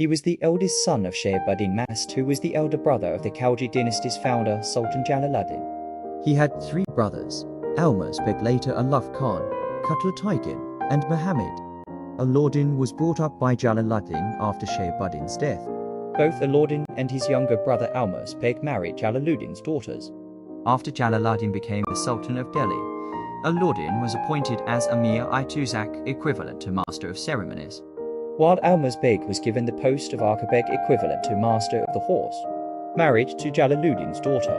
He was the eldest son of Shaybuddin Mast, who was the elder brother of the Khalji dynasty's founder, Sultan Jalaluddin. He had three brothers, Almazbek, later Alauddin Khan, Kutlai-Khan, and Muhammad. Alauddin was brought up by Jalaluddin after Shaybuddin's death. Both Alauddin and his younger brother Almazbek married Jalaluddin's daughters. After Jalaluddin became the Sultan of Delhi, Alauddin was appointed as Amir-i-Tuzak, equivalent to Master of Ceremonies, while Almazbek was given the post of Arkabeg, equivalent to Master of the Horse, married to Jalaluddin's daughter.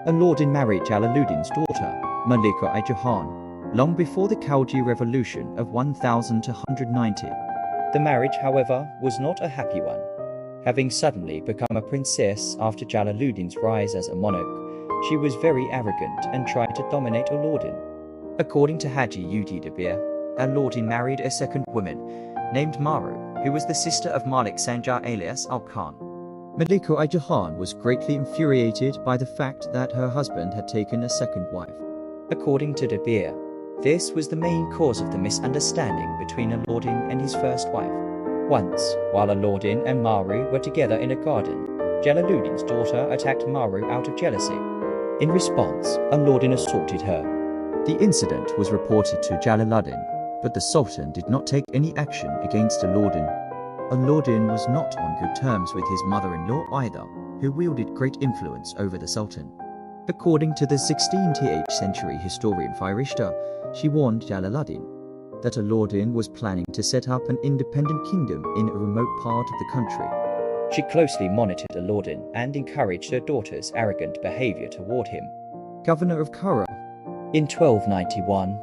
Alauddin married Jalaluddin's daughter, Malika-i-Jahan, long before the Khalji revolution of 1290. The marriage, however, was not a happy one. Having suddenly become a princess after Jalaluddin's rise as a monarch, she was very arrogant and tried to dominate Alauddin. According to Haji Ud Dabir, Alauddin married a second woman named Maru, who was the sister of Malik Sanjar alias Al-Khan. Malika-i-Jahan was greatly infuriated by the fact that her husband had taken a second wife. According to Dabir, this was the main cause of the misunderstanding between Alauddin and his first wife. Once, while Alauddin and Maru were together in a garden, Jalaluddin's daughter attacked Maru out of jealousy. In response, Alauddin assaulted her. The incident was reported to Jalaluddin, but the Sultan did not take any action against Alauddin. Alauddin was not on good terms with his mother-in-law either, who wielded great influence over the Sultan. According to the 16th century historian Firishta, she warned Jalaluddin that Alauddin was planning to set up an independent kingdom in a remote part of the country. She closely monitored Alauddin and encouraged her daughter's arrogant behavior toward him. Governor of Kara. In 1291,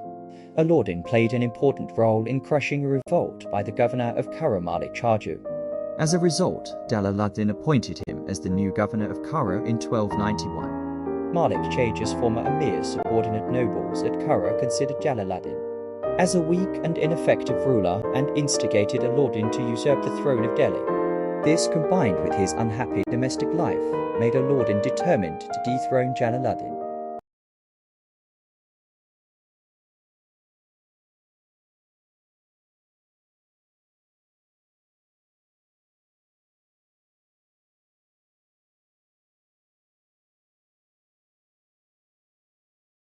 Alauddin played an important role in crushing a revolt by the governor of Kara, Malik Chaju. As a result, Jalaluddin appointed him as the new governor of Kara in 1291. Malik Chaju's former emir's subordinate nobles at Kara considered Jalaluddin as a weak and ineffective ruler and instigated Alauddin to usurp the throne of Delhi. This, combined with his unhappy domestic life, made Alauddin determined to dethrone Jalaluddin.